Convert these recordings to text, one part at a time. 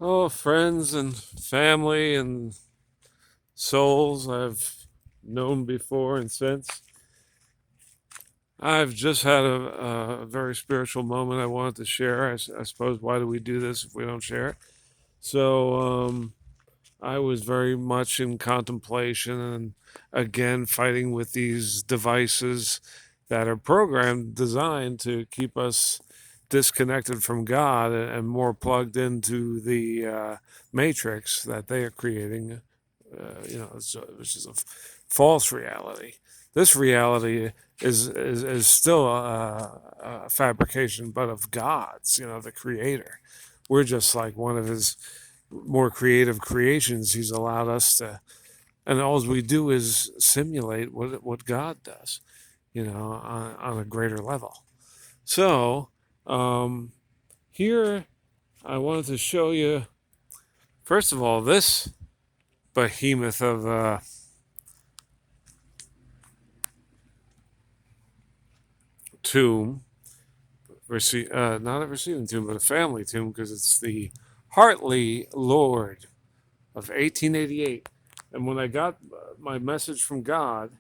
Oh, friends and family and souls I've known before and since. I've just had a very spiritual moment I wanted to share. I suppose, why do we do this if we don't share it? So, I was very much in contemplation and again fighting with these devices that are programmed, designed to keep us disconnected from God and more plugged into the matrix that they are creating. Which is a false reality. This reality is still a fabrication, but of God's, the Creator. We're just like one of His more creative creations. He's allowed us to, and all we do is simulate what God does, on a greater level. So, um, here I wanted to show you, first of all, this behemoth of tomb, not a receiving tomb, but a family tomb, because it's the Hartley Lord of 1888. And when I got my message from God,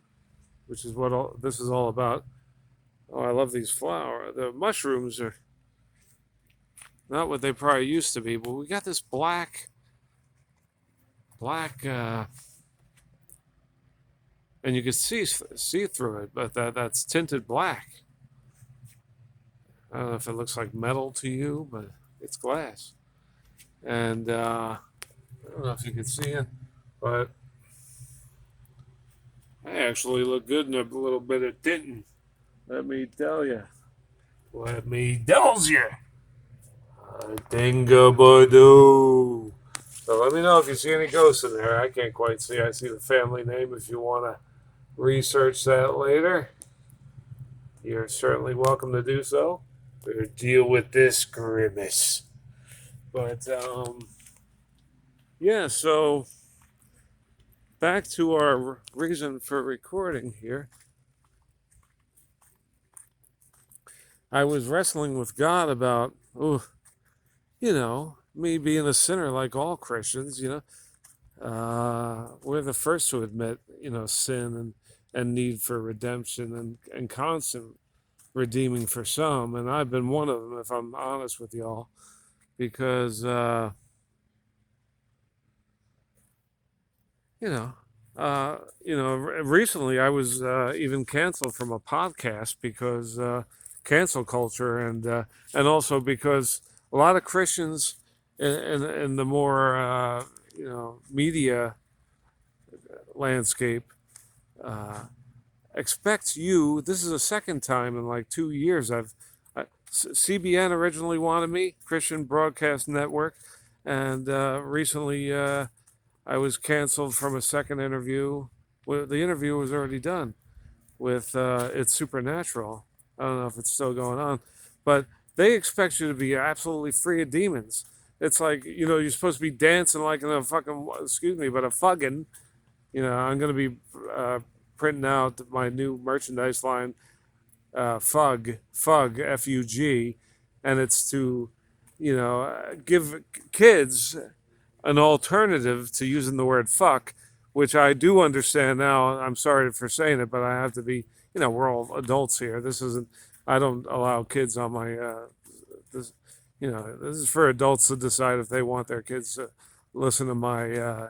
which is what this is all about. Oh, I love these flowers. The mushrooms are not what they probably used to be, but we got this black, and you can see through it, but that's tinted black. I don't know if it looks like metal to you, but it's glass. And I don't know if you can see it, but I actually look good in a little bit of tinting. Let me tell you. Let me tells you. Dingabadoo. So let me know if you see any ghosts in there. I can't quite see. I see the family name. If you want to research that later, you're certainly welcome to do so. We'll deal with this grimace. But yeah, so back to our reason for recording here. I was wrestling with God about, me being a sinner like all Christians, we're the first to admit, sin and need for redemption and constant redeeming for some. And I've been one of them, if I'm honest with y'all, because, you know, recently I was even canceled from a podcast because cancel culture and also because a lot of Christians in the more media landscape uh, expects you. This is the second time in like 2 years CBN originally wanted me, Christian Broadcast Network, and recently I was canceled from a second interview. Well, the interview was already done with It's Supernatural. I don't know if it's still going on, but they expect you to be absolutely free of demons. It's like, you're supposed to be dancing like in a fucking, excuse me, but a fuggin'. I'm going to be printing out my new merchandise line, F-U-G, and it's to, give kids an alternative to using the word fuck, which I do understand now. I'm sorry for saying it, but I have to be, we're all adults here. This isn't, I don't allow kids on my, this, this is for adults to decide if they want their kids to listen to my,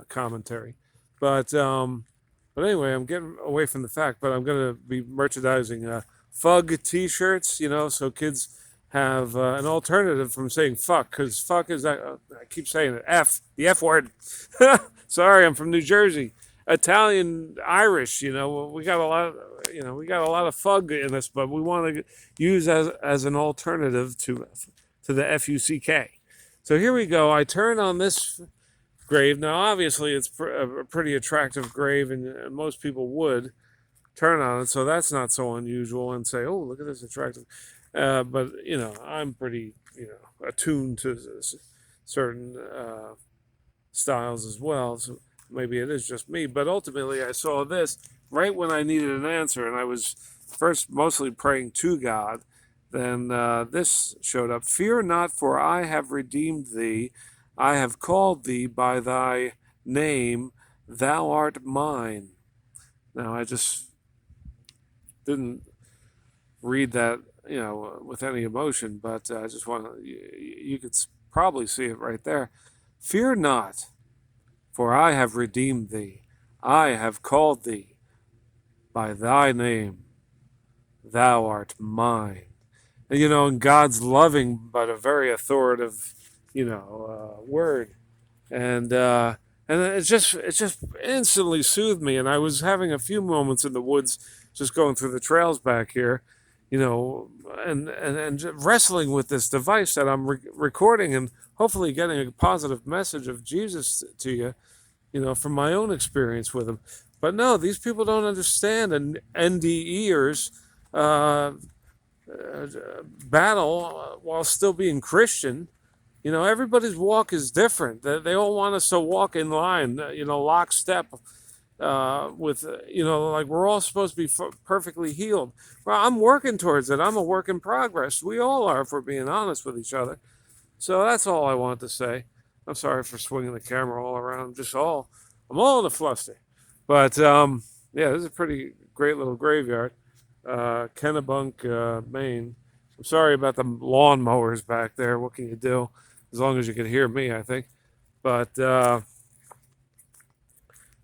commentary. But, um, but anyway, I'm getting away from the fact, but I'm going to be merchandising Fug T-shirts, so kids have an alternative from saying fuck, because fuck is that. I keep saying it. The F word. Sorry, I'm from New Jersey. Italian, Irish. We got a lot. We got a lot of fug in us, but we want to use as an alternative to the FUCK. So here we go. I turn on this grave. Now, obviously, it's a pretty attractive grave, and most people would turn on it, so that's not so unusual and say, oh, look at this attractive. But, I'm pretty, attuned to certain styles as well, so maybe it is just me. But ultimately, I saw this right when I needed an answer, and I was first mostly praying to God then this showed up. Fear not, for I have redeemed thee. I have called thee by thy name. Thou art mine. Now, I just didn't read that, with any emotion, but I just want to, you could probably see it right there. Fear not, for I have redeemed thee. I have called thee by thy name. Thou art mine. And, in God's loving but a very authoritative, word. And it just instantly soothed me. And I was having a few moments in the woods, just going through the trails back here, and wrestling with this device that I'm recording and hopefully getting a positive message of Jesus to you, from my own experience with him. But no, these people don't understand, and NDEers battle while still being Christian. Everybody's walk is different. They all want us to walk in line, lockstep with, like we're all supposed to be perfectly healed. Well, I'm working towards it. I'm a work in progress. We all are, if we're being honest with each other. So that's all I want to say. I'm sorry for swinging the camera all around. I'm all in a fluster. But yeah, this is a pretty great little graveyard, Kennebunk, Maine. I'm sorry about the lawnmowers back there. What can you do? As long as you can hear me, I think. But I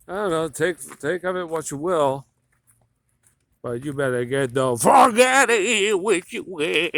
don't know. Take of it what you will. But you better get the forget it which you will.